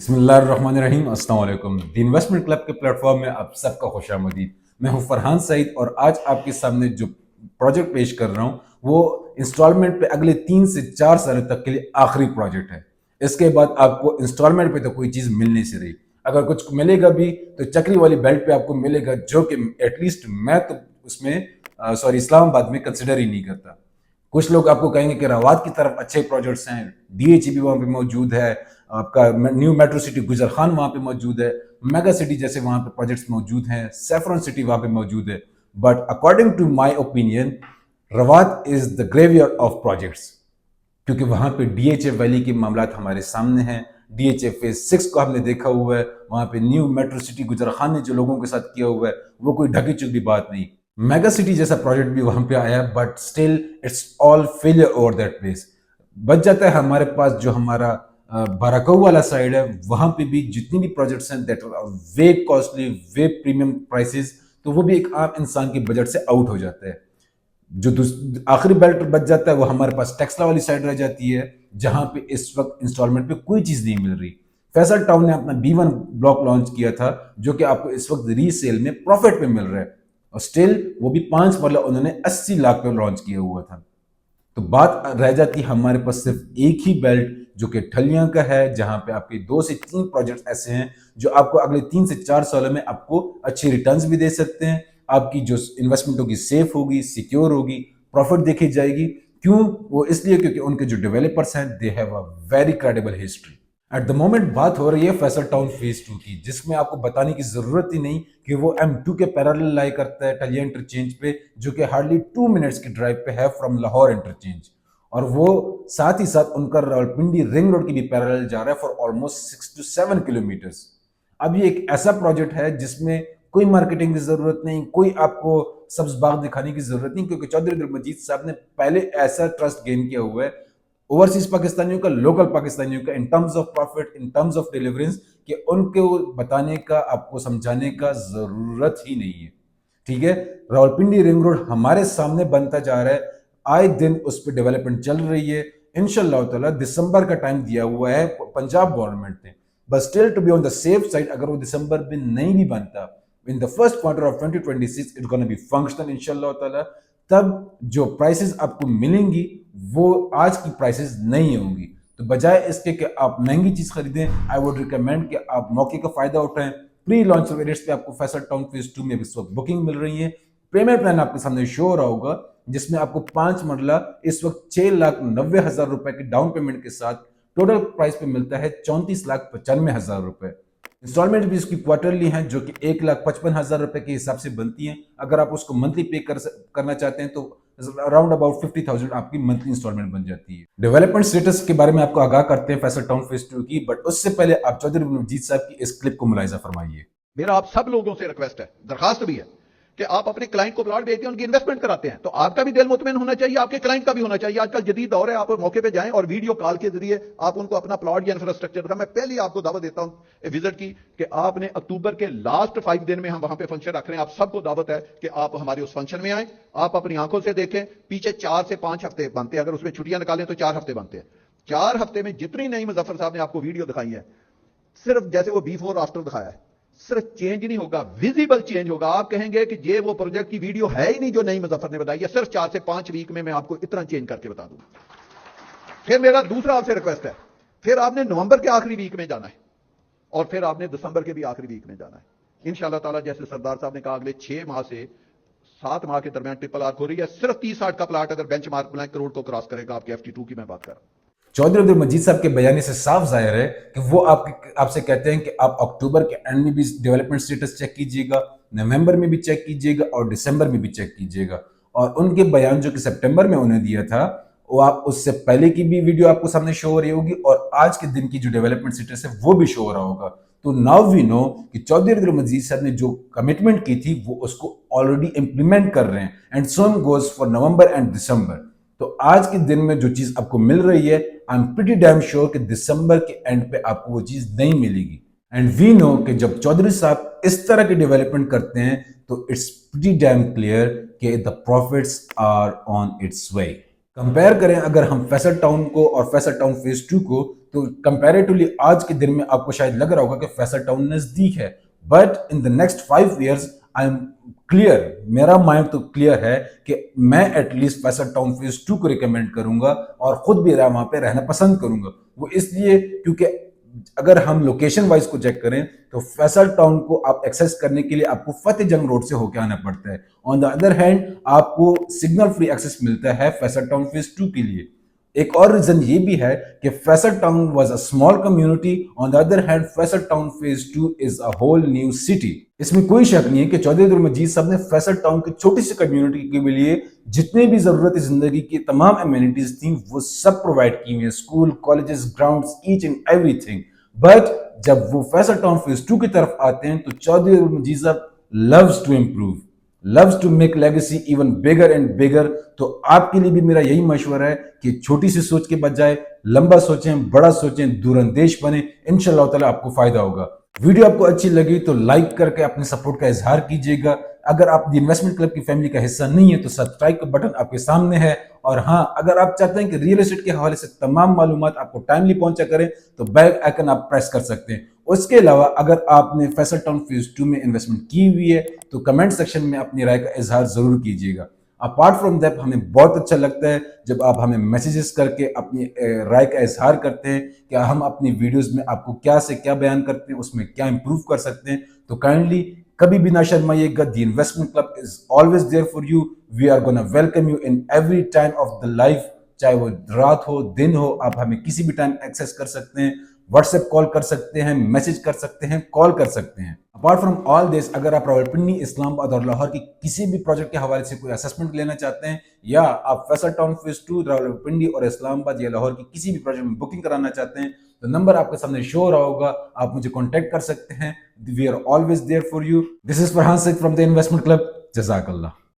بسم اللہ الرحمن الرحیم، السلام علیکم۔ دی انویسٹمنٹ کلب کے پلیٹ فارم میں آپ سب کا خوش آمدید۔ میں ہوں فرحان سعید اور آج آپ کے سامنے جو پروجیکٹ پیش کر رہا ہوں وہ انسٹالمنٹ پہ اگلے 3 سے 4 سالوں تک کے لیے آخری پروجیکٹ ہے۔ اس کے بعد آپ کو انسٹالمنٹ پہ تو کوئی چیز مل نہیں سے رہی، اگر کچھ ملے گا بھی تو چکری والی بیلٹ پہ آپ کو ملے گا، جو کہ ایٹ لیسٹ میں تو اس میں اسلام آباد میں کنسیڈر ہی نہیں کرتا۔ کچھ لوگ آپ کو کہیں گے کہ رواد کی طرف اچھے پروجیکٹس ہیں، ڈی ایچ بھی وہاں پہ موجود ہے، آپ کا نیو میٹرو سٹی گجر خان وہاں پہ موجود ہے، میگا سٹی جیسے وہاں پہ پروجیکٹس موجود ہیں، سیفرون سٹی وہاں پہ موجود ہے۔ But according to my opinion رواد is the graveyard of projects, کیونکہ وہاں پہ ڈی ایچ اے ویلی کے معاملات ہمارے سامنے ہیں۔ ڈی ایچ اے فیز 6 کو ہم نے دیکھا ہوا ہے، وہاں پہ نیو میٹرو سٹی گجر خان نے جو لوگوں کے ساتھ کیا ہوا ہے وہ کوئی ڈھکی چکی بات نہیں۔ میگا سٹی جیسا پروجیکٹ بھی وہاں پہ آیا، but still it's all failure over that place. بچ جاتا ہے ہمارے پاس جو ہمارا باراکو والا سائڈ ہے، وہاں پہ بھی جتنی بھی پروجیکٹس ہیں that are way costly, way premium prices, تو وہ بھی ایک عام انسان کے بجٹ سے آؤٹ ہو جاتا ہے۔ جو آخری بیلٹ بچ جاتا ہے وہ ہمارے پاس ٹیکسلا والی سائڈ رہ جاتی ہے، جہاں پہ اس وقت انسٹالمنٹ پہ کوئی چیز نہیں مل رہی۔ فیصل ٹاؤن نے اپنا B1 بلاک لانچ کیا تھا، جو کہ آپ کو اس وقت ری سیل میں پروفٹ پہ مل رہا ہے، اور سٹل وہ بھی 5 مرلہ انہوں نے 80 لاکھ پہ لانچ کیا ہوا تھا۔ تو بات رہ جاتی ہمارے پاس صرف ایک ہی بیلٹ جو کہ ٹھلیاں کا ہے، جہاں پہ آپ کے 2 سے 3 پروجیکٹس ایسے ہیں جو آپ کو اگلے 3 سے 4 سالوں میں آپ کو اچھے ریٹرنز بھی دے سکتے ہیں، آپ کی جو انویسٹمنٹ ہوگی سیف ہوگی، سیکیور ہوگی، پروفٹ دیکھی جائے گی۔ کیوں؟ وہ اس لیے کیونکہ ان کے جو ڈیولپرس ہیں they have a very credible history. At the moment بات ہو رہی ہے فیصل ٹاؤن فیز 2 کی، جس میں آپ کو بتانے کی ضرورت ہی نہیں کہ وہ M2 کے پیرالل لائی کرتا ہے ٹھلیاں انٹرچینج پہ، جو کہ ہارڈلی 2 منٹس کی ڈرائیو پہ ہے فرام لاہور انٹرچینج، اور وہ ساتھ ہی ساتھ ان کا راولپنڈی رنگ روڈ کی بھی پیرالل جا رہا ہے فار آلموسٹ 6 to 7 کلومیٹرز۔ اب یہ ایک ایسا پروجیکٹ ہے جس میں کوئی مارکیٹنگ کی ضرورت نہیں، کوئی آپ کو سبز باغ دکھانے کی ضرورت نہیں، کیونکہ چودھری عبدالمجید صاحب نے پہلے ایسا ٹرسٹ گین کیا ہوا ہے اوورسیز پاکستانیوں کا، لوکل پاکستانیوں کا، in terms of profit, in terms of deliverance, کہ ان کو بتانے کا، آپ کو سمجھانے کا ضرورت ہی نہیں ہے۔ ٹھیک ہے، راولپنڈی رنگ روڈ ہمارے سامنے بنتا جا رہا ہے، آئے دن اس پہ ڈیولپمنٹ چل رہی ہے۔ انشاءاللہ تعالیٰ دسمبر کا ٹائم دیا ہوا ہے پنجاب گورنمنٹ نے، بس still to be on the safe side, اگر وہ دسمبر میں نہیں بھی بنتا، in the first quarter of 2026 it's going to be functional انشاءاللہ تعالیٰ، تب جو پرائسز آپ کو ملیں گی وہ آج کی پرائسز نہیں ہوں گی۔ تو بجائے اس کے کہ آپ مہنگی چیز خریدیں، I would recommend کہ آپ موقع کا فائدہ اٹھائیں۔ پری لانچ ویریٹس پہ آپ کو فیصل ٹاؤن فیز 2 میں اس وقت بکنگ مل رہی ہے۔ پیمنٹ پلان آپ کے سامنے شو ہو رہا ہوگا، جس میں آپ کو 5 مرلہ اس وقت 6,90,000 روپے کی ڈاؤن پیمنٹ کے ساتھ ٹوٹل پرائس پہ ملتا ہے 34,95,000 روپے۔ انسٹالمنٹ بھی اس کی کوارٹرلی ہیں جو کہ 1,55,000 روپے کے حساب سے بنتی ہیں۔ اگر آپ اس کو منتھلی پے کرنا چاہتے ہیں تو اراؤنڈ اباؤٹ 50,000 آپ کی منتھلی انسٹالمنٹ بن جاتی ہے۔ ڈیولپمنٹ سٹیٹس کے بارے میں آپ کو آگاہ کرتے ہیں فیصل ٹاؤن فیز 2 کی، بٹ اس سے پہلے آپ چودھری عبدالمجید صاحب کی اس کلپ کو ملاحظہ فرمائیے۔ میرا آپ سب لوگوں سے ریکویسٹ ہے، درخواست بھی ہے کہ آپ اپنے کلائنٹ کو پلاٹ بیچ کے ان کی انویسٹمنٹ کراتے ہیں، تو آپ کا بھی دل مطمئن ہونا چاہیے، آپ کے کلائنٹ کا بھی ہونا چاہیے۔ آج کل جدید دور ہے، آپ موقع پہ جائیں اور ویڈیو کال کے ذریعے آپ ان کو اپنا پلاٹ یا انفراسٹرکچر کا، میں پہلے آپ کو دعوت دیتا ہوں وزٹ کی کہ آپ نے اکتوبر کے لاسٹ 5 دن میں ہم وہاں پہ فنکشن رکھ رہے ہیں، آپ سب کو دعوت ہے کہ آپ ہمارے اس فنکشن میں آئیں، آپ اپنی آنکھوں سے دیکھیں۔ پیچھے 4 سے 5 ہفتے بنتے ہیں، اگر اس میں چھٹیاں نکالیں تو 4 ہفتے بنتے ہیں۔ 4 ہفتے میں جتنی نئی مظفر صاحب نے آپ کو ویڈیو دکھائی ہے، صرف جیسے وہ بیفور آفٹر دکھایا ہے، صرف چینج نہیں ہوگا، ویزیبل چینج ہوگا۔ آپ کہیں گے کہ یہ وہ پروجیکٹ کی ویڈیو ہے ہی نہیں جو نئی مظفر نے بتائی ہے، صرف 4 سے 5 ویک میں آپ کو اتنا چینج کر کے بتا دوں۔ پھر میرا دوسرا آپ سے ریکویسٹ ہے، پھر آپ نے نومبر کے آخری ویک میں جانا ہے، اور پھر آپ نے دسمبر کے بھی آخری ویک میں جانا ہے انشاءاللہ تعالیٰ۔ جیسے سردار صاحب نے کہا اگلے 6 ماہ سے 7 ماہ کے درمیان ٹرپل آرک ہو رہی ہے، صرف 30-60 کا پلاٹ اگر بینچ مارک بلائیں کروڑ کو کراس کرے گا، آپ کے FT2 کی میں بات کر رہا ہوں۔ چودھری عبدالمجید صاحب کے بیانے سے صاف ظاہر ہے کہ وہ آپ سے کہتے ہیں کہ آپ اکتوبر کے اینڈ میں بھی ڈیولپمنٹ سٹیٹس چیک کیجئے گا، نومبر میں بھی چیک کیجئے گا، اور دسمبر میں بھی چیک کیجئے گا۔ اور ان کے بیان جو کہ سپٹمبر میں انہیں دیا تھا، وہ آپ اس سے پہلے کی بھی ویڈیو آپ کو سامنے شو ہو رہی ہوگی، اور آج کے دن کی جو ڈیولپمنٹ سٹیٹس ہے وہ بھی شو ہو رہا ہوگا۔ تو ناؤ وی نو کہ چودھری عبدالمجید صاحب نے جو کمٹمنٹ کی تھی وہ اس کو آلریڈی امپلیمنٹ کر رہے ہیں، and same goes for November and December. تو آج کے دن میں جو چیز آپ کو مل رہی ہے، I'm pretty damn sure کہ دسمبر کے اینڈ پہ آپ کو وہ چیز نہیں ملے گی۔ اینڈ وی نو کہ جب چودھری صاحب اس طرح کی ڈیولپمنٹ کرتے ہیں تو اٹس pretty damn clear کہ the profits are on its way۔ Compare کریں اگر ہم فیصل ٹاؤن کو اور فیصل ٹاؤن فیز 2 کو، تو کمپیریٹولی آج کے دن میں آپ کو شاید لگ رہا ہوگا کہ فیصل ٹاؤن نزدیک ہے، but in the next 5 years I am clear, میرا مائنڈ تو کلیئر ہے کہ میں at least Faisal town phase 2 کو ریکمینڈ کروں گا اور خود بھی وہاں پہ رہنا پسند کروں گا۔ وہ اس لیے کیونکہ اگر ہم لوکیشن وائز کو چیک کریں تو فیصل ٹاؤن کو آپ ایکسیس کرنے کے لیے آپ کو فتح جنگ روڈ سے ہو کے آنا پڑتا ہے، آن دا ادر ہینڈ آپ کو سگنل فری ایکسیس ملتا ہے فیصل ٹاؤن فیز 2 کے لیے۔ ایک اور ریزن یہ بھی ہے کہ Faisal town was a small community, on the other hand Faisal town phase 2 is a whole new city. اس میں کوئی شک نہیں ہے کہ چودھری عبدالمجید صاحب نے فیصل ٹاؤن کی چھوٹی سی کمیونٹی کے لیے جتنے بھی ضرورت زندگی کی تمام امینٹیز تھیں وہ سب پرووائڈ کی ہوئی ہیں، school, colleges, grounds, each and everything. But جب وہ فیصل ٹاؤن فیز 2 کی طرف آتے ہیں تو چودھری عبدالمجید صاحب loves to improve, loves to make legacy even bigger and bigger۔ تو آپ کے لیے بھی میرا یہی مشورہ ہے کہ چھوٹی سی سوچ کے بجائے لمبا سوچیں، بڑا سوچیں، دور اندیش بنیں، انشاءاللہ تعالیٰ آپ کو فائدہ ہوگا۔ ویڈیو آپ کو اچھی لگی تو لائک کر کے اپنے سپورٹ کا اظہار کیجیے گا۔ اگر آپ دی انویسٹمنٹ کلب کی فیملی کا حصہ نہیں ہے تو سبسکرائب کا بٹن آپ کے سامنے ہے، اور ہاں اگر آپ چاہتے ہیں کہ ریئل اسٹیٹ کے حوالے سے تمام معلومات آپ کو ٹائملی پہنچا کریں تو بیل آئکن آپ پریس کر سکتے ہیں۔ اس کے علاوہ اگر آپ نے فیصل ٹاؤن فیز 2 میں انویسٹمنٹ کی ہوئی ہے تو کمنٹ سیکشن میں اپنی رائے کا اظہار ضرور کیجیے گا۔ اپارٹ فرام دیٹ ہمیں بہت اچھا لگتا ہے جب آپ ہمیں میسیجز کر کے اپنی رائے کا اظہار کرتے ہیں کہ ہم اپنی ویڈیوز میں آپ کو کیا سے کیا بیان کرتے ہیں، اس میں کیا امپروو کر سکتے ہیں۔ تو کائنڈلی کبھی بھی نہ شرمائیے گا، the investment club is always there for you, we are gonna welcome you in every time of the life, چاہے وہ رات ہو دن ہو، آپ ہمیں کسی بھی ٹائم ایکسیس کر سکتے ہیں، واٹس ایپ کال کر سکتے ہیں، میسج کر سکتے ہیں، کال کر سکتے ہیں۔ اپارٹ فرام آل دس اگر آپ راولپنڈی، اسلام آباد اور لاہور کی کسی بھی پروجیکٹ کے حوالے سے کوئی اسسمنٹ لینا چاہتے ہیں، یا آپ فیصل ٹاؤن فیز 2 راولپنڈی اور اسلام آباد یا لاہور کی کسی بھی پروجیکٹ میں بکنگ کرانا چاہتے ہیں تو نمبر آپ کے سامنے شو ہو رہا ہوگا، آپ مجھے کانٹیکٹ کر سکتے ہیں۔ We are always there for you. This is Farhan Saeed from the investment club. جزاک اللہ۔